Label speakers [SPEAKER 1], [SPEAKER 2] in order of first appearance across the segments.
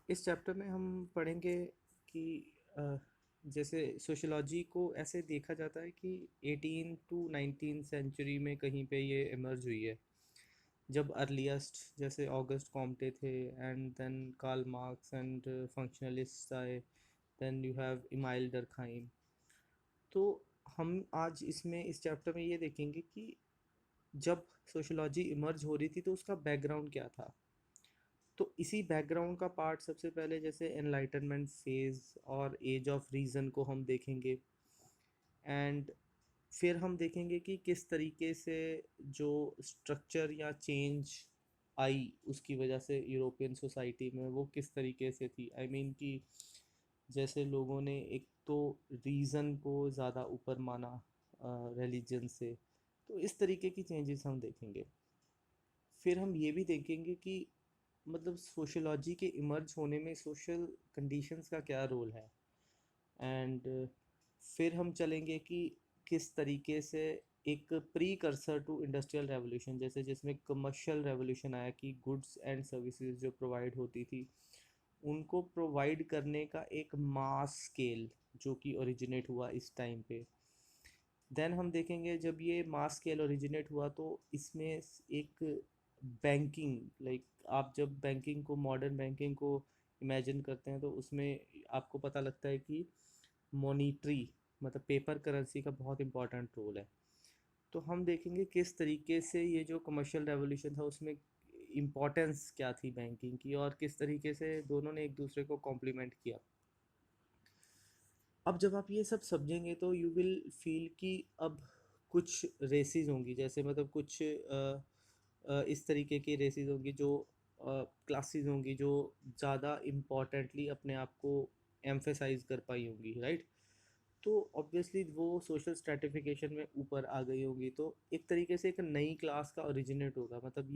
[SPEAKER 1] इस चैप्टर में हम पढ़ेंगे कि जैसे सोशियोलॉजी को ऐसे देखा जाता है कि 18 टू 19 सेंचुरी में कहीं पे ये इमर्ज हुई है। जब अर्लीस्ट जैसे ऑगस्ट कॉम्टे थे, and then Karl Marx and functionalist आए, then you have Emile Durkheim. तो हम आज इसमें इस चैप्टर में ये देखेंगे कि जब सोशियोलॉजी इमर्ज हो रही थी तो उसका बैकग्राउंड क्या था। तो इसी बैकग्राउंड का पार्ट सबसे पहले जैसे एनलाइटनमेंट फेज और एज ऑफ रीज़न को हम देखेंगे। एंड फिर हम देखेंगे कि किस तरीके से जो स्ट्रक्चर या चेंज आई उसकी वजह से यूरोपियन सोसाइटी में वो किस तरीके से थी। आई मीन कि जैसे लोगों ने एक तो रीज़न को ज़्यादा ऊपर माना रिलीजन से। तो इस तरीके की चेंजेस हम देखेंगे। फिर हम ये भी देखेंगे कि मतलब सोशोलॉजी के इमर्ज होने में सोशल कंडीशंस का क्या रोल है। एंड फिर हम चलेंगे कि किस तरीके से एक precursor to industrial revolution, जैसे जिसमें कमर्शियल रेवोल्यूशन आया कि गुड्स एंड सर्विसेज जो प्रोवाइड होती थी उनको प्रोवाइड करने का एक मास स्केल जो कि ओरिजिनेट हुआ इस टाइम पे। देन हम देखेंगे जब ये मास स्केल ओरिजिनेट हुआ तो इसमें एक बैंकिंग, लाइक आप जब बैंकिंग को, मॉडर्न बैंकिंग को इमेजिन करते हैं तो उसमें आपको पता लगता है कि मॉनिटरी मतलब पेपर करेंसी का बहुत इंपॉर्टेंट रोल है। तो हम देखेंगे किस तरीके से ये जो कमर्शियल रेवोल्यूशन था उसमें इम्पोर्टेंस क्या थी बैंकिंग की, और किस तरीके से दोनों ने एक दूसरे को कॉम्प्लीमेंट किया। अब जब आप ये सब समझेंगे तो यू विल फील कि अब कुछ रेसेस होंगी, जैसे मतलब कुछ इस तरीके की रेसेस होंगी जो क्लासेस होंगी जो ज़्यादा इम्पोर्टेंटली अपने आप को एम्फेसाइज कर पाई होंगी, राइट। तो ऑब्वियसली वो सोशल स्ट्रेटिफिकेशन में ऊपर आ गई होंगी, तो एक तरीके से एक नई क्लास का ओरिजिनेट होगा। मतलब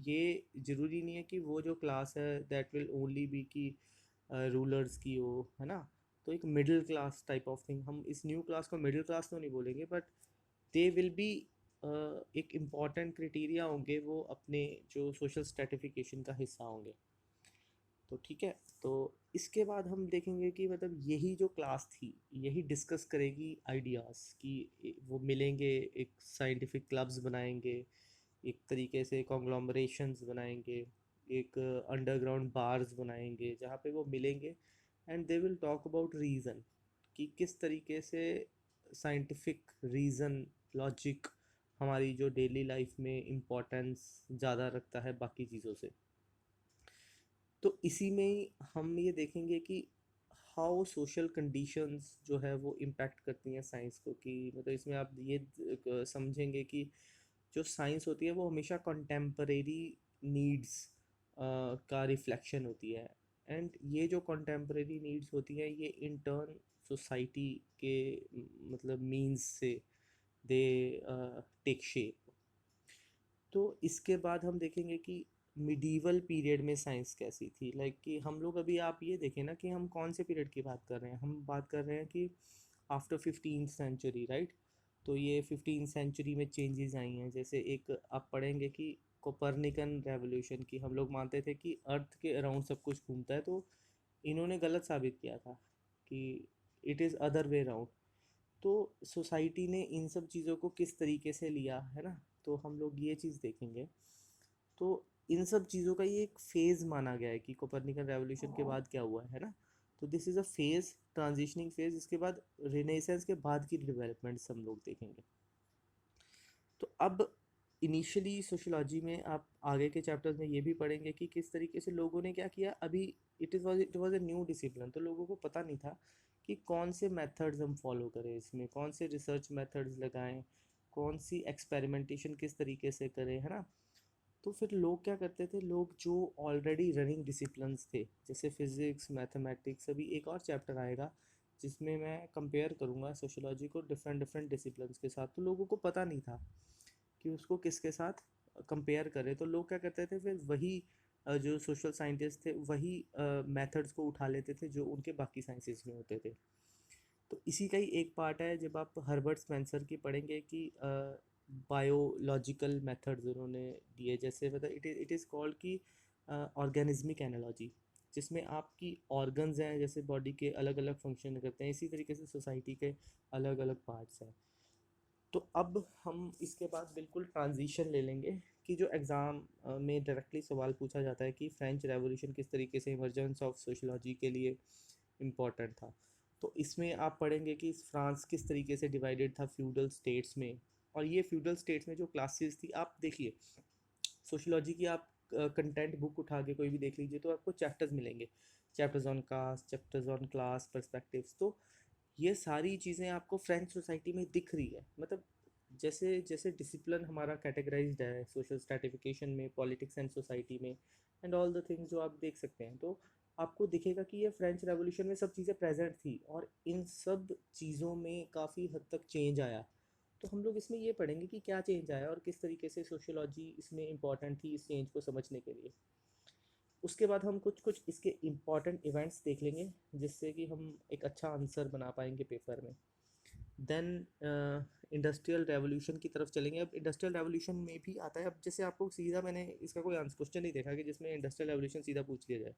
[SPEAKER 1] ये ज़रूरी नहीं है कि वो जो क्लास है दैट विल ओनली बी की रूलर्स की हो, है ना। तो एक middle class type of thing, हम इस न्यू क्लास को मिडिल क्लास तो नहीं बोलेंगे, बट दे विल बी एक इम्पॉर्टेंट क्रिटेरिया होंगे, वो अपने जो सोशल स्ट्रेटिफिकेशन का हिस्सा होंगे। तो ठीक है। तो इसके बाद हम देखेंगे कि मतलब यही जो क्लास थी यही डिस्कस करेगी आइडियाज़ कि वो मिलेंगे, एक साइंटिफिक क्लब्स बनाएंगे, एक तरीके से कॉन्ग्लोमरेशंस बनाएंगे, एक अंडरग्राउंड बार्स बनाएंगे जहाँ पे वो मिलेंगे। And they will talk about reason, कि किस तरीके से साइंटिफिक रीज़न, लॉजिक हमारी जो डेली लाइफ में इम्पोर्टेंस ज़्यादा रखता है बाकी चीज़ों से। तो इसी में ही हम ये देखेंगे कि हाउ सोशल कंडीशंस जो है वो इम्पैक्ट करती हैं साइंस को, कि मतलब इसमें आप ये समझेंगे कि जो साइंस होती है वो हमेशा कंटेम्परेरी नीड्स का रिफ्लेक्शन होती है। एंड ये जो कंटेम्परेरी नीड्स होती हैं ये इन टर्न सोसाइटी के मतलब मीन्स से दे टेक शेप। तो इसके बाद हम देखेंगे कि मिडीवल पीरियड में साइंस कैसी थी, लाइक कि हम लोग अभी आप ये देखें ना कि हम कौन से पीरियड की बात कर रहे हैं। हम बात कर रहे हैं कि आफ्टर 15th सेंचुरी, राइट। तो ये 15th सेंचुरी में चेंजेस आई हैं। जैसे एक आप पढ़ेंगे कि कोपरनिकन रेवोल्यूशन की, हम लोग मानते थे कि अर्थ के अराउंड सब कुछ घूमता है, तो इन्होंने गलत साबित किया था कि it is other way round. तो सोसाइटी ने इन सब चीज़ों को किस तरीके से लिया है ना, तो हम लोग ये चीज़ देखेंगे। तो इन सब चीज़ों का ये एक फेज़ माना गया है कि कोपरनिकन रेवोल्यूशन के बाद क्या हुआ है ना। तो this is a phase, transitioning phase. इसके बाद रिनेसेंस के बाद की डेवलपमेंट्स हम लोग देखेंगे। तो अब इनिशियली सोशियोलॉजी में आप आगे के चैप्टर्स में ये भी पढ़ेंगे कि किस तरीके से लोगों ने क्या किया। अभी it was a new discipline, तो लोगों को पता नहीं था कि कौन से मेथड्स हम फॉलो करें, इसमें कौन से रिसर्च मेथड्स लगाएं, कौन सी एक्सपेरिमेंटेशन किस तरीके से करें, है ना। तो फिर लोग क्या करते थे, लोग जो ऑलरेडी रनिंग डिसिप्लिन्स थे जैसे फिज़िक्स, मैथमेटिक्स, अभी एक और चैप्टर आएगा जिसमें मैं कंपेयर करूँगा सोशियोलॉजी को डिफरेंट डिफरेंट डिसिप्लिन्स के साथ। तो लोगों को पता नहीं था कि उसको किसके साथ कंपेयर करें, तो लोग क्या करते थे फिर वही जो सोशल साइंटिस्ट थे वही मेथड्स को उठा लेते थे जो उनके बाकी साइंसेस में होते थे। तो इसी का ही एक पार्ट है जब आप हर्बर्ट स्पेंसर की पढ़ेंगे कि बायोलॉजिकल मेथड्स उन्होंने दिए, जैसे मतलब इट इज़ कॉल्ड कि ऑर्गेनिज्मिक एनालॉजी। जिसमें आपकी ऑर्गन्स हैं, जैसे बॉडी के अलग अलग फंक्शन करते हैं, इसी तरीके से सोसाइटी के अलग अलग पार्ट्स हैं। तो अब हम इसके बाद बिल्कुल ट्रांजिशन ले लेंगे कि जो एग्ज़ाम में डायरेक्टली सवाल पूछा जाता है कि फ्रेंच रेवोल्यूशन किस तरीके से इमरजेंस ऑफ सोशलॉजी के लिए इम्पोर्टेंट था। तो इसमें आप पढ़ेंगे कि फ्रांस किस तरीके से डिवाइडेड था फ्यूडल स्टेट्स में, और ये फ्यूडल स्टेट्स में जो क्लासेस थी, आप देखिए सोशियोलॉजी की आप कंटेंट बुक उठा के कोई भी देख लीजिए तो आपको चैप्टर्स मिलेंगे, chapters on caste, chapters on class perspectives. तो ये सारी चीज़ें आपको फ्रेंच सोसाइटी में दिख रही है। मतलब जैसे जैसे डिसिप्लिन हमारा कैटेगराइज्ड है सोशल स्ट्रैटिफिकेशन में, पॉलिटिक्स एंड सोसाइटी में, एंड ऑल द थिंग्स जो आप देख सकते हैं, तो आपको दिखेगा कि ये फ्रेंच रेवोल्यूशन में सब चीज़ें प्रेजेंट थी और इन सब चीज़ों में काफ़ी हद तक चेंज आया। तो हम लोग इसमें ये पढ़ेंगे कि क्या चेंज आया और किस तरीके से सोशियोलॉजी इसमें इम्पॉर्टेंट थी इस चेंज को समझने के लिए। उसके बाद हम कुछ कुछ इसके इम्पॉर्टेंट इवेंट्स देख लेंगे जिससे कि हम एक अच्छा आंसर बना पाएंगे पेपर में। देन इंडस्ट्रियल रेवोल्यूशन की तरफ चलेंगे। अब इंडस्ट्रियल रेवोल्यूशन में भी आता है, अब जैसे आपको सीधा मैंने इसका कोई आंसर क्वेश्चन नहीं देखा कि जिसमें इंडस्ट्रियल रेवोल्यूशन सीधा पूछ लिया जाए,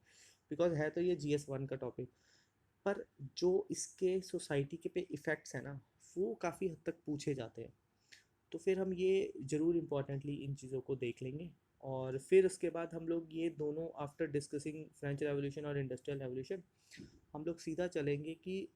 [SPEAKER 1] बिकॉज है तो ये GS1 का टॉपिक, पर जो इसके सोसाइटी के पे इफ़ेक्ट्स हैं ना, वो काफ़ी हद तक पूछे जाते हैं। तो फिर हम ये ज़रूर इम्पोर्टेंटली इन चीज़ों को देख लेंगे। और फिर उसके बाद हम लोग ये दोनों, आफ्टर डिस्कसिंग फ्रेंच रेवोल्यूशन और इंडस्ट्रियल रेवोल्यूशन, हम लोग सीधा चलेंगे कि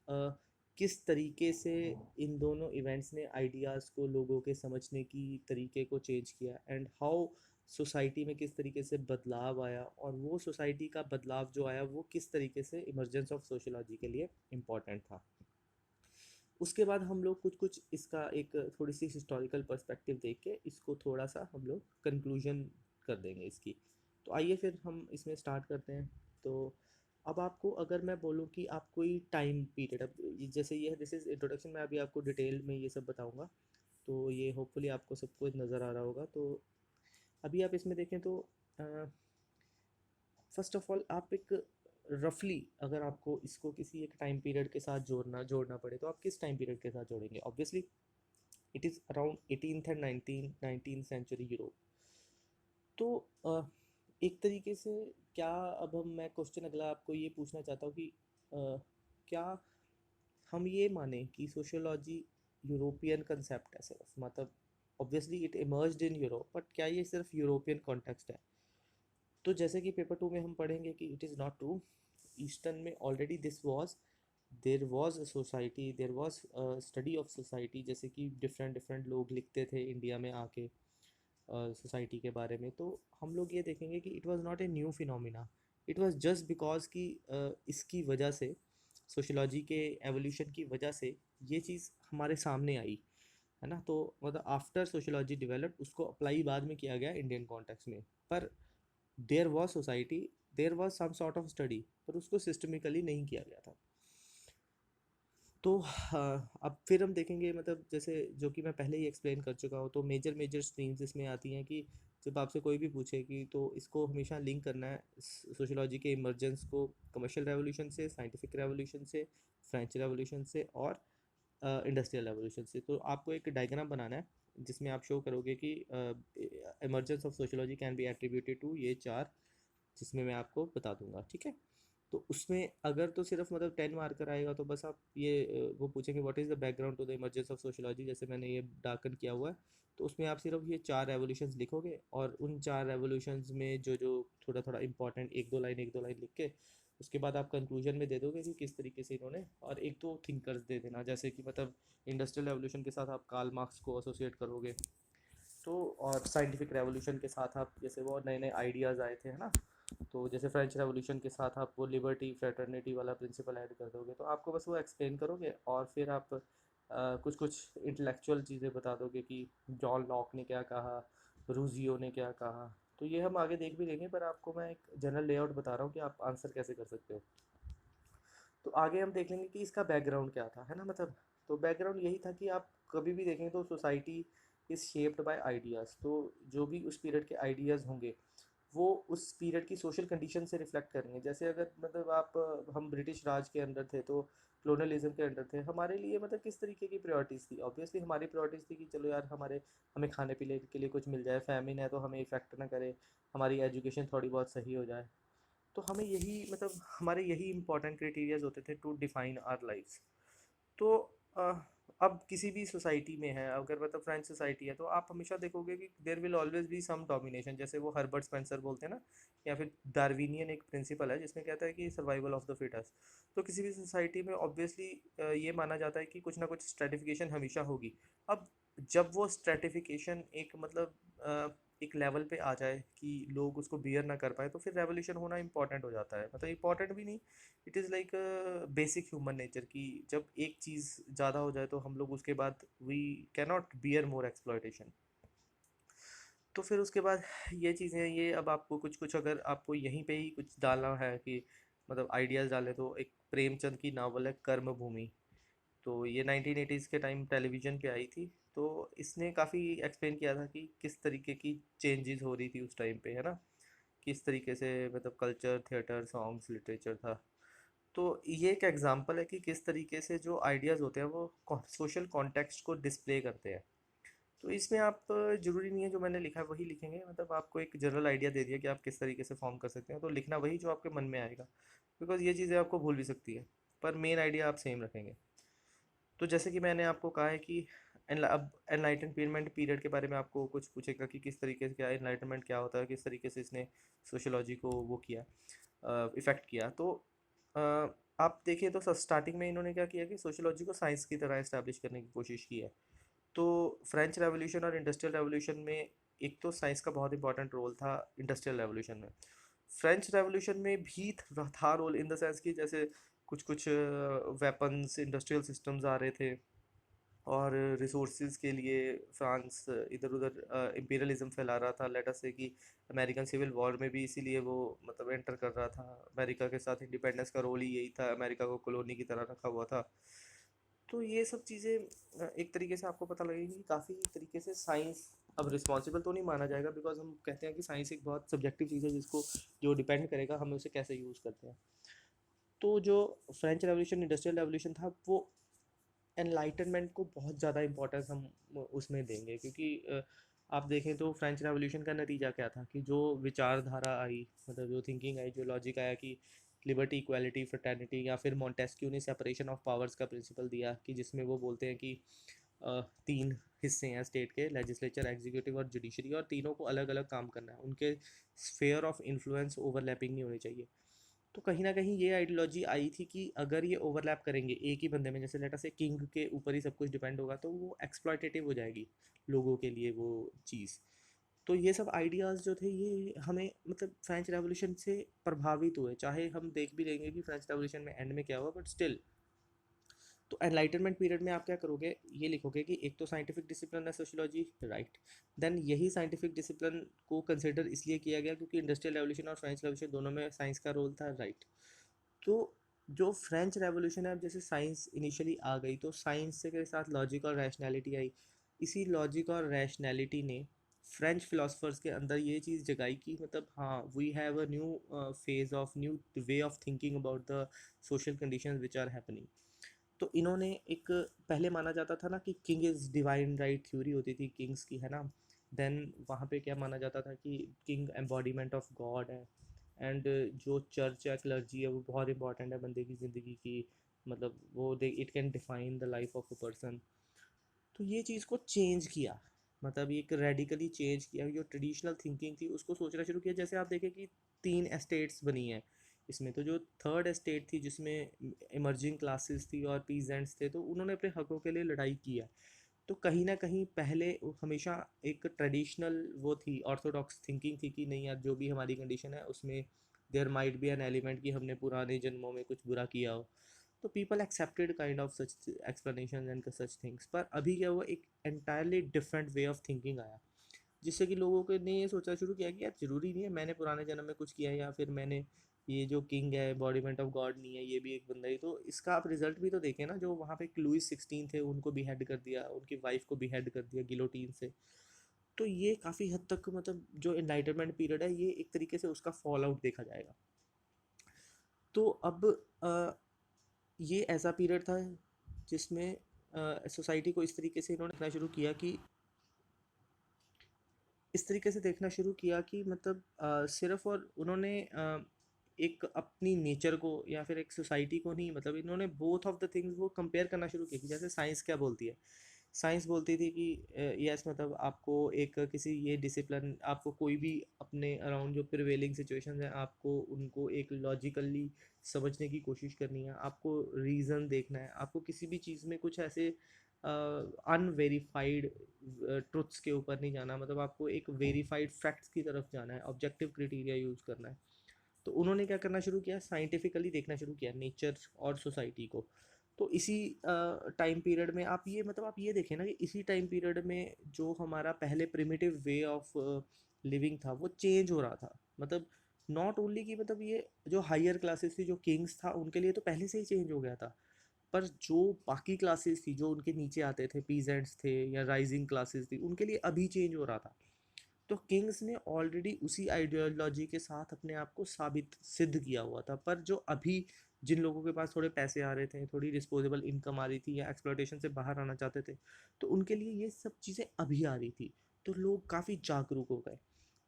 [SPEAKER 1] किस तरीके से इन दोनों इवेंट्स ने आइडियाज़ को, लोगों के समझने की तरीके को चेंज किया, एंड हाउ सोसाइटी में किस तरीके से बदलाव आया, और वो सोसाइटी का बदलाव जो आया वो किस तरीके से इमरजेंस ऑफ सोशोलॉजी के लिए इम्पोर्टेंट था। उसके बाद हम लोग कुछ कुछ इसका एक थोड़ी सी हिस्टोरिकल पर्सपेक्टिव देख के इसको थोड़ा सा हम लोग कंक्लूजन कर देंगे इसकी। तो आइए फिर हम इसमें स्टार्ट करते हैं। तो अब आपको अगर मैं बोलूँ कि आप कोई टाइम पीरियड, अब जैसे ये दिस इज़ इंट्रोडक्शन, मैं अभी आपको डिटेल में ये सब बताऊँगा, तो ये होपफुली आपको सब कुछ नज़र आ रहा होगा। तो अभी आप इसमें देखें तो फर्स्ट ऑफ ऑल आप एक रफली, अगर आपको इसको किसी एक टाइम पीरियड के साथ जोड़ना पड़े तो आप किस टाइम पीरियड के साथ जोड़ेंगे? Obviously it is around 18th and 19th century Europe. तो एक तरीके से क्या, अब हम मैं क्वेश्चन अगला आपको ये पूछना चाहता हूँ कि क्या हम ये माने कि सोशियोलॉजी यूरोपियन कंसेप्ट है सिर्फ, मतलब obviously it emerged in Europe, but क्या ये सिर्फ यूरोपियन कॉन्टेक्स्ट है? तो जैसे कि पेपर 2 में हम पढ़ेंगे कि it is not true. Eastern में already this was, there was a society, there was study of society, जैसे कि डिफरेंट डिफरेंट लोग लिखते थे इंडिया में आके सोसाइटी के बारे में। तो हम लोग ये देखेंगे कि it was not a new phenomena, it was just because कि इसकी वजह से, सोशोलॉजी के एवोल्यूशन की वजह से ये चीज़ हमारे सामने आई, है ना। तो मतलब आफ्टर सोशोलॉजी डेवलप्ड उसको अप्लाई बाद में किया गया इंडियन कॉन्टेक्स्ट में, पर there was society, there was some sort of study, पर उसको सिस्टमिकली नहीं किया गया था। तो अब फिर हम देखेंगे, मतलब जैसे जो कि मैं पहले ही एक्सप्लेन कर चुका हूँ, तो मेजर मेजर स्ट्रीम्स इसमें आती हैं कि जब आपसे कोई भी पूछे कि तो इसको हमेशा लिंक करना है सोशियोलॉजी के इमर्जेंस को कमर्शियल रेवोल्यूशन से, साइंटिफिक रेवोल्यूशन से, फ्रेंच रेवोल्यूशन से, और इंडस्ट्रियल रेवोल्यूशन से। तो आपको एक डायग्राम बनाना है जिसमें आप शो करोगे कि emergence of sociology can be attributed to ये चार, जिसमें मैं आपको बता दूंगा, ठीक है। तो उसमें अगर तो सिर्फ मतलब 10 मार्कर आएगा तो बस आप ये वो पूछेंगे what is the background to the emergence of sociology, जैसे मैंने ये डार्कन किया हुआ है। तो उसमें आप सिर्फ ये चार रेवोल्यूशंस लिखोगे, और उन चार रेवोल्यूशंस में जो जो थोड़ा थोड़ा इंपॉर्टेंट एक दो लाइन लिख के उसके बाद आप कंक्लूजन में दे दोगे कि किस तरीके से इन्होंने, और एक दो थिंकर्स दे देना, जैसे कि मतलब इंडस्ट्रियल रेवोल्यूशन के साथ आप कार्ल मार्क्स को एसोसिएट करोगे, तो और साइंटिफिक रेवोल्यूशन के साथ आप जैसे वो नए नए आइडियाज़ आए थे, है ना। तो जैसे फ्रेंच रेवोल्यूशन के साथ आप वो लिबर्टी फ्रेटर्निटी वाला प्रिंसिपल ऐड कर दोगे, तो आपको बस वो एक्सप्लेन करोगे, और फिर आप कुछ कुछ इंटेलेक्चुअल चीज़ें बता दोगे कि जॉन लॉक ने क्या कहा, रूजियो ने क्या कहा। तो ये हम आगे देख भी लेंगे, पर आपको मैं एक जनरल लेआउट बता रहा हूँ कि आप आंसर कैसे कर सकते हो। तो आगे हम देख लेंगे कि इसका बैकग्राउंड क्या था, है ना। मतलब तो बैकग्राउंड यही था कि आप कभी भी देखें तो society is shaped by ideas. तो जो भी उस पीरियड के आइडियाज़ होंगे वो उस पीरियड की सोशल कंडीशन से रिफ्लेक्ट करेंगे। जैसे अगर मतलब आप हम ब्रिटिश राज के अंडर थे, तो कलोनलिज्म के अंडर थे, हमारे लिए मतलब किस तरीके की प्रायोरिटीज़ थी? ऑब्वियसली हमारी प्रायोरिटीज़ थी कि चलो यार हमारे, हमें खाने पीने के लिए कुछ मिल जाए, फैमिन है तो हमें इफेक्ट ना करे, हमारी एजुकेशन थोड़ी बहुत सही हो जाए, तो हमें यही मतलब हमारे यही इंपॉर्टेंट क्राइटेरियाज होते थे टू डिफाइन आवर लाइफ्स। तो अ, अब किसी भी सोसाइटी में है, अगर मतलब फ्रेंच सोसाइटी है, तो आप हमेशा देखोगे कि there will always be some domination, जैसे वो हर्बर्ट स्पेंसर बोलते हैं ना, या फिर डार्विनियन एक प्रिंसिपल है जिसमें कहता है कि सर्वाइवल ऑफ द फिटेस्ट। तो किसी भी सोसाइटी में ऑब्वियसली ये माना जाता है कि कुछ ना कुछ स्ट्रेटिफिकेशन हमेशा होगी। अब जब वो स्ट्रेटिफिकेशन एक मतलब एक लेवल पे आ जाए कि लोग उसको बियर ना कर पाए, तो फिर रेवोल्यूशन होना इंपॉर्टेंट हो जाता है, मतलब इंपॉर्टेंट भी नहीं, it is like basic human nature कि जब एक चीज़ ज़्यादा हो जाए तो हम लोग उसके बाद we can not bear more exploitation. तो फिर उसके बाद ये चीज़ें, ये अब आपको कुछ कुछ अगर आपको यहीं पे ही कुछ डालना है कि मतलब आइडियाज़ डालें, तो एक प्रेमचंद की नावल है कर्मभूमि। तो ये 1980s के टाइम टेलीविज़न पे आई थी। तो इसने काफ़ी एक्सप्लेन किया था कि किस तरीके की चेंजेस हो रही थी उस टाइम पे, है ना, किस तरीके से मतलब कल्चर, थिएटर, सॉन्ग्स, लिटरेचर था। तो ये एक एग्जांपल है कि किस तरीके से जो आइडियाज़ होते हैं वो सोशल कॉन्टेक्स्ट को डिस्प्ले करते हैं। तो इसमें आप ज़रूरी नहीं है जो मैंने लिखा है वही लिखेंगे, मतलब आपको एक जनरल आइडिया दे दिया कि आप किस तरीके से फॉर्म कर सकते हैं, तो लिखना वही जो आपके मन में आएगा, बिकॉज ये चीज़ें आपको भूल भी सकती है, पर मेन आइडिया आप सेम रखेंगे। तो जैसे कि मैंने आपको कहा है कि अब एनलाइटनमेंट पीरियड के बारे में आपको कुछ पूछेगा कि किस तरीके से क्या एनलाइटनमेंट क्या होता है, किस तरीके से इसने सोशोलॉजी को वो किया, इफ़ेक्ट किया। तो अ, आप देखिए तो स्टार्टिंग में इन्होंने क्या किया कि सोशोलॉजी को साइंस की तरह इस्टेब्लिश करने की कोशिश की है। तो फ्रेंच रेवोल्यूशन और इंडस्ट्रियल रेवोल्यूशन में एक तो साइंस का बहुत इंपॉर्टेंट रोल था। इंडस्ट्रियल रेवोल्यूशन में, फ्रेंच रेवोल्यूशन में भी था रोल, इन द सेंस कि जैसे कुछ कुछ वेपन्स, इंडस्ट्रियल सिस्टम्स आ रहे थे, और रिसोर्सेज के लिए फ्रांस इधर उधर इम्पीरियलिज्म फैला रहा था, लेट अस से कि अमेरिकन सिविल वॉर में भी इसीलिए वो मतलब एंटर कर रहा था। अमेरिका के साथ इंडिपेंडेंस का रोल ही यही था, अमेरिका को कॉलोनी की तरह रखा हुआ था। तो ये सब चीज़ें एक तरीके से आपको पता लगेगी कि काफ़ी तरीके से साइंस अब रिस्पॉन्सिबल तो नहीं माना जाएगा, बिकॉज हम कहते हैं कि साइंस एक बहुत सब्जेक्टिव चीज़ है जिसको जो डिपेंड करेगा हम उसे कैसे यूज़ करते हैं। तो जो फ्रेंच रेवोल्यूशन, इंडस्ट्रियल रेवोल्यूशन था, वो एनलाइटनमेंट को बहुत ज़्यादा इंपॉर्टेंस हम उसमें देंगे, क्योंकि आप देखें तो फ्रेंच रेवोल्यूशन का नतीजा क्या था कि जो विचारधारा आई, मतलब जो थिंकिंग आई, जो लॉजिक आया कि लिबर्टी, इक्वालिटी, फ्रेटर्निटी, या फिर मॉन्टेस्क्यू ने सेपरेशन ऑफ पावर्स का प्रिंसिपल दिया कि जिसमें वो बोलते हैं कि तीन हिस्से हैं स्टेट के, लेजिस्लेचर, एग्जीक्यूटिव और जुडिशरी, और तीनों को अलग अलग काम करना है, उनके स्फेयर ऑफ इन्फ्लुएंस ओवरलैपिंग नहीं होनी चाहिए। तो कहीं ना कहीं ये आइडियोलॉजी आई थी कि अगर ये ओवरलैप करेंगे एक ही बंदे में, जैसे लेटर से किंग के ऊपर ही सब कुछ डिपेंड होगा, तो वो एक्सप्लॉयटेटिव हो जाएगी लोगों के लिए वो चीज़। तो ये सब आइडियाज़ जो थे ये हमें मतलब फ्रेंच रेवोल्यूशन से प्रभावित हुए, चाहे हम देख भी लेंगे कि फ्रेंच रेवोल्यूशन में एंड में क्या हुआ, बट स्टिल। तो एनलाइटनमेंट पीरियड में आप क्या करोगे, ये लिखोगे कि एक तो साइंटिफिक डिसिप्लिन है सोशियोलॉजी, राइट। देन यही साइंटिफिक डिसिप्लिन को कंसिडर इसलिए किया गया क्योंकि इंडस्ट्रियल रेवोल्यूशन और फ्रेंच रेवोल्यूशन दोनों में साइंस का रोल था, राइट। तो जो फ्रेंच रेवोल्यूशन है, अब जैसे साइंस इनिशियली आ गई तो साइंस से के साथ लॉजिक और रैशनैलिटी आई। इसी लॉजिक और रैशनैलिटी ने फ्रेंच फिलोसफर्स के अंदर ये चीज़ जगाई कि मतलब हाँ, we have a new phase of new way of thinking about the social conditions which are happening. तो इन्होंने एक, पहले माना जाता था ना कि king is divine right, theory होती थी किंग्स की, है ना। देन वहाँ पे क्या माना जाता था कि किंग एम्बॉडीमेंट ऑफ गॉड है। एंड जो चर्च है, क्लर्जी है, वो बहुत इंपॉर्टेंट है बंदे की ज़िंदगी की, मतलब वो they it can define the life of a person. तो ये चीज़ को चेंज किया, मतलब एक रेडिकली चेंज किया, जो ट्रेडिशनल थिंकिंग थी उसको सोचना शुरू किया। जैसे आप देखें कि तीन एस्टेट्स बनी हैं इसमें, तो जो थर्ड एस्टेट थी जिसमें इमर्जिंग क्लासेस थी और पीजेंट्स थे, तो उन्होंने अपने हकों के लिए लड़ाई की है। तो कहीं ना कहीं पहले हमेशा एक ट्रेडिशनल वो थी, ऑर्थोडॉक्स थिंकिंग थी कि नहीं यार, जो भी हमारी कंडीशन है उसमें there might be an element कि हमने पुराने जन्मों में कुछ बुरा किया हो। तो people accepted kind of such explanation and such things. पर अभी क्या हुआ, एक entirely different way of thinking आया, जिससे कि लोगों के ने ये सोचा शुरू किया कि यार ज़रूरी नहीं है मैंने पुराने जन्म में कुछ किया है, या फिर मैंने ये जो किंग है बॉडीमेंट ऑफ गॉड नहीं है, ये भी एक बंदा ही। तो इसका आप रिजल्ट भी तो देखें ना, जो वहाँ पे लुइस 16 थे उनको बिहेड कर दिया, उनकी वाइफ को बिहेड कर दिया गिलोटीन से। तो ये काफ़ी हद तक मतलब जो एनलाइटनमेंट पीरियड है, ये एक तरीके से उसका फॉल आउट देखा जाएगा। तो अब ये ऐसा पीरियड था जिसमें सोसाइटी को इस तरीके से इन्होंने देखना शुरू किया कि इस तरीके से देखना शुरू किया कि मतलब सिर्फ, और उन्होंने एक अपनी नेचर को या फिर एक सोसाइटी को नहीं, मतलब इन्होंने बोथ ऑफ द थिंग्स वो कंपेयर करना शुरू किया कि जैसे साइंस क्या बोलती है। साइंस बोलती थी कि यस मतलब आपको एक किसी ये डिसिप्लिन, आपको कोई भी अपने अराउंड जो प्रिवेलिंग सिचुएशंस हैं आपको उनको एक लॉजिकली समझने की कोशिश करनी है, आपको रीज़न देखना है, आपको किसी भी चीज़ में कुछ ऐसे अनवेरीफाइड ट्रुथ्स के ऊपर नहीं जाना, मतलब आपको एक वेरीफाइड फैक्ट्स की तरफ जाना है, ऑब्जेक्टिव क्राइटेरिया यूज़ करना है। तो उन्होंने क्या करना शुरू किया, साइंटिफिकली देखना शुरू किया नेचर और सोसाइटी को। तो इसी टाइम पीरियड में आप ये मतलब आप ये देखें ना कि इसी टाइम पीरियड में जो हमारा पहले प्रिमिटिव वे ऑफ लिविंग था वो चेंज हो रहा था। मतलब नॉट ओनली कि मतलब ये जो हायर क्लासेस थी, जो किंग्स था, उनके लिए तो पहले से ही चेंज हो गया था, पर जो बाकी क्लासेस थी जो उनके नीचे आते थे, पीजेंट्स थे या राइजिंग क्लासेस थी, उनके लिए अभी चेंज हो रहा था। तो किंग्स ने ऑलरेडी उसी आइडियोलॉजी के साथ अपने आप को साबित सिद्ध किया हुआ था, पर जो अभी जिन लोगों के पास थोड़े पैसे आ रहे थे, थोड़ी डिस्पोजेबल इनकम आ रही थी या एक्सप्लॉयटेशन से बाहर आना चाहते थे, तो उनके लिए ये सब चीज़ें अभी आ रही थी। तो लोग काफ़ी जागरूक हो गए।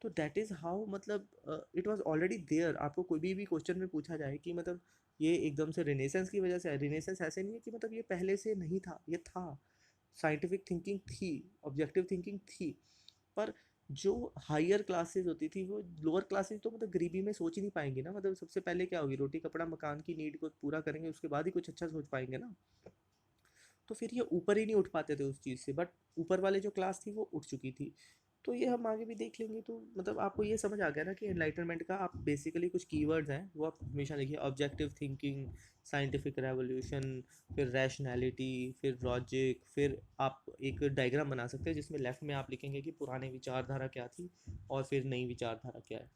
[SPEAKER 1] तो दैट इज़ हाउ, मतलब इट वाज ऑलरेडी देयर। आपको कोई भी क्वेश्चन में पूछा जाए कि मतलब ये एकदम से रिनेसेंस की वजह से है, रिनेसेंस ऐसे नहीं है कि मतलब ये पहले से नहीं था, ये था। साइंटिफिक थिंकिंग थी, ऑब्जेक्टिव थिंकिंग थी, पर जो हायर क्लासेस होती थी वो लोअर क्लासेस तो मतलब गरीबी में सोच ही नहीं पाएंगे ना। मतलब सबसे पहले क्या होगी, रोटी कपड़ा मकान की नीड को पूरा करेंगे, उसके बाद ही कुछ अच्छा सोच पाएंगे ना। तो फिर ये ऊपर ही नहीं उठ पाते थे उस चीज़ से, बट ऊपर वाले जो क्लास थी वो उठ चुकी थी। तो ये हम आगे भी देख लेंगे। तो मतलब आपको ये समझ आ गया ना कि एनलाइटनमेंट का आप बेसिकली कुछ कीवर्ड्स हैं वो आप हमेशा लिखिए, ऑब्जेक्टिव थिंकिंग, साइंटिफिक रेवोल्यूशन, फिर रैशनैलिटी, फिर लॉजिक, फिर आप एक डायग्राम बना सकते हैं जिसमें लेफ्ट में आप लिखेंगे कि पुराने विचारधारा क्या थी और फिर नई विचारधारा क्या है।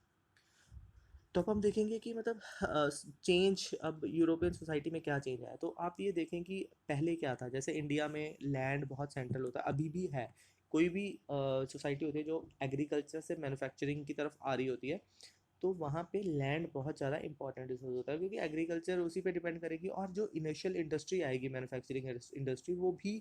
[SPEAKER 1] तो अब हम देखेंगे कि मतलब चेंज अब यूरोपियन सोसाइटी में क्या चेंज आया। तो आप ये देखें कि पहले क्या था, जैसे इंडिया में लैंड बहुत सेंट्रल होता है, अभी भी है। कोई भी सोसाइटी होती है जो एग्रीकल्चर से मैन्युफैक्चरिंग की तरफ आ रही होती है, तो वहाँ पे लैंड बहुत ज़्यादा इंपॉर्टेंट रिसोर्स होता है, क्योंकि एग्रीकल्चर उसी पे डिपेंड करेगी। और जो इनिशियल इंडस्ट्री आएगी, मैन्युफैक्चरिंग इंडस्ट्री, वो भी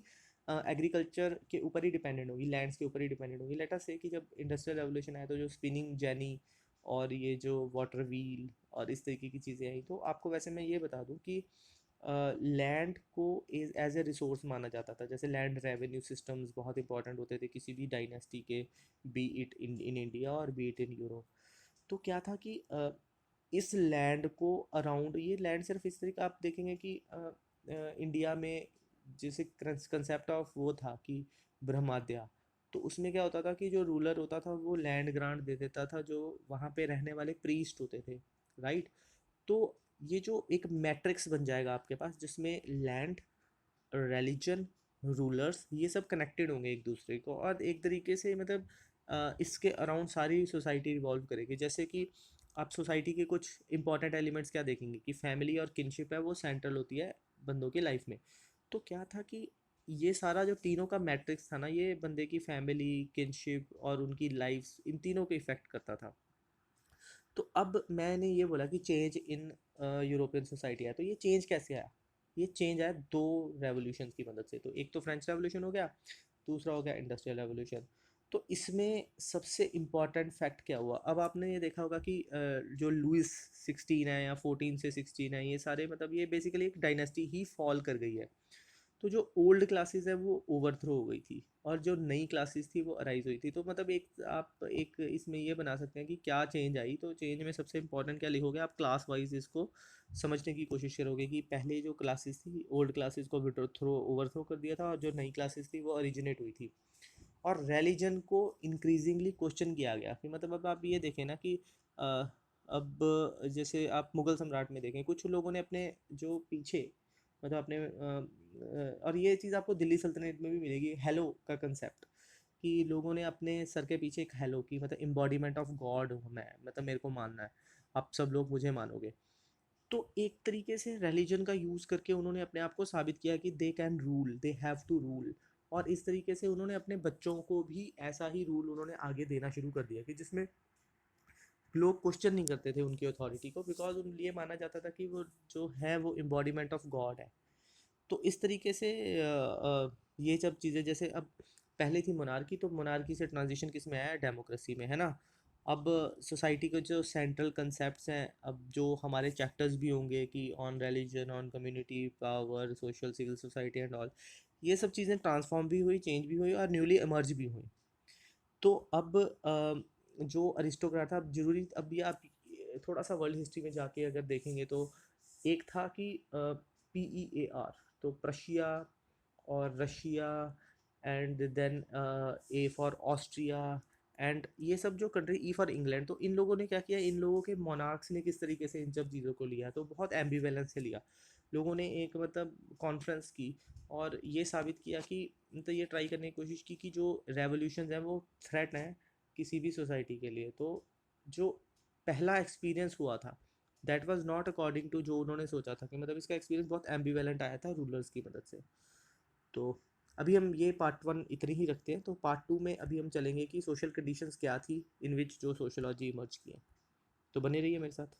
[SPEAKER 1] एग्रीकल्चर के ऊपर ही डिपेंडेंट होगी, लैंड्स के ऊपर ही डिपेंडेंट होगी। लेट अस से कि जब इंडस्ट्रियल रेवोल्यूशन आया तो जो स्पिनिंग जेनी और ये जो वाटर व्हील और इस तरीके की चीज़ें आई, तो आपको वैसे मैं ये बता दूं कि लैंड को एज ए रिसोर्स माना जाता था। जैसे लैंड रेवेन्यू सिस्टम्स बहुत इंपॉर्टेंट होते थे किसी भी डायनेस्टी के, बी इट इन इंडिया और बी इट इन यूरोप। तो क्या था कि इस लैंड को अराउंड, ये लैंड सिर्फ इस तरीके आप देखेंगे कि इंडिया में जैसे कंसेप्ट ऑफ वो था कि ब्रह्माद्या, तो उसमें क्या होता था कि जो रूलर होता था वो लैंड ग्रांट दे देता था जो वहाँ पे रहने वाले प्रीस्ट होते थे, राइट। तो ये जो एक मैट्रिक्स बन जाएगा आपके पास जिसमें लैंड, रिलीजन, रूलर्स, ये सब कनेक्टेड होंगे एक दूसरे को, और एक तरीके से मतलब इसके अराउंड सारी सोसाइटी रिवॉल्व करेगी। जैसे कि आप सोसाइटी के कुछ इंपॉर्टेंट एलिमेंट्स क्या देखेंगे कि फैमिली और किनशिप है वो सेंट्रल होती है बंदों की लाइफ में। तो क्या था कि ये सारा जो तीनों का मैट्रिक्स था ना, ये बंदे की फैमिली, किनशिप और उनकी लाइफ, इन तीनों को इफेक्ट करता था। तो अब मैंने ये बोला कि चेंज इन यूरोपियन सोसाइटी आया, तो ये चेंज कैसे आया। ये चेंज आया दो रेवोल्यूशन की मदद से। तो एक तो फ्रेंच रेवोल्यूशन हो गया, दूसरा हो गया इंडस्ट्रियल रेवोल्यूशन। तो इसमें सबसे इम्पॉर्टेंट फैक्ट क्या हुआ, अब आपने ये देखा होगा कि जो लुइस 16 है या 14 से 16 है, ये सारे मतलब ये बेसिकली एक डायनेस्टी ही फॉल कर गई है। तो जो ओल्ड क्लासेस है वो ओवरथ्रो हो गई थी और जो नई क्लासेस थी वो अराइज हुई थी। तो मतलब एक आप एक इसमें ये बना सकते हैं कि क्या चेंज आई। तो चेंज में सबसे इंपॉर्टेंट क्या लिखोगे, आप क्लास वाइज इसको समझने की कोशिश करोगे कि पहले जो क्लासेस थी, ओल्ड क्लासेस को ओवरथ्रो कर दिया था और जो नई क्लासेस थी वो ओरिजिनेट हुई थी। और रिलीजन को इंक्रीजिंगली क्वेश्चन किया गया कि मतलब अब आप ये देखें ना कि अब जैसे आप मुगल सम्राट में देखें, कुछ लोगों ने अपने जो पीछे मतलब अपने और ये चीज़ आपको दिल्ली सल्तनत में भी मिलेगी, हेलो का कंसेप्ट, कि लोगों ने अपने सर के पीछे एक हेलो की, मतलब एम्बॉडीमेंट ऑफ गॉड हूँ मैं, मतलब मेरे को मानना है, आप सब लोग मुझे मानोगे। तो एक तरीके से रिलीजन का यूज़ करके उन्होंने अपने आप को साबित किया कि they can rule, they have to rule. और इस तरीके से उन्होंने अपने बच्चों को भी ऐसा ही रूल उन्होंने आगे देना शुरू कर दिया कि जिसमें लोग क्वेश्चन नहीं करते थे उनकी अथॉरिटी को, बिकॉज उन लिए माना जाता था कि वो जो है वो एम्बॉडीमेंट ऑफ गॉड है। तो इस तरीके से ये सब चीज़ें, जैसे अब पहले थी मोनार्की, तो मोनार्की से ट्रांजिशन किस में आया, डेमोक्रेसी में, है ना। अब सोसाइटी के जो सेंट्रल कंसेप्ट्स हैं, अब जो हमारे चैप्टर्स भी होंगे कि on religion, on community power, social civil society and all, ये सब चीज़ें ट्रांसफॉर्म भी हुई, चेंज भी हुई और न्यूली इमर्ज भी हुई। तो अब जो अरिस्टोक्रेट था, अब जरूरी, अब ये आप थोड़ा सा वर्ल्ड हिस्ट्री में जाके अगर देखेंगे तो एक था कि PEAR, तो प्रशिया और Russia, and then A for Austria, and ये सब जो कंट्री, E फॉर इंग्लैंड, तो इन लोगों ने क्या किया, इन लोगों के मोनार्क्स ने किस तरीके से इन सब चीज़ों को लिया, तो बहुत एम्बिवेलेंस से लिया। लोगों ने एक मतलब कॉन्फ्रेंस की और ये साबित किया कि, तो ये ट्राई करने की कोशिश की कि जो रेवोल्यूशन हैं वो थ्रेट हैं किसी भी सोसाइटी के लिए। तो जो पहला एक्सपीरियंस हुआ था, that was not according to जो उन्होंने सोचा था, कि मतलब इसका एक्सपीरियंस बहुत एम्बिवेलेंट आया था रूलर्स की मदद से। तो अभी हम ये पार्ट वन इतने ही रखते हैं, तो पार्ट टू में अभी हम चलेंगे कि सोशल कंडीशंस क्या थी इन विच जो सोशोलॉजी इमर्ज किया। तो बने रहिए मेरे साथ।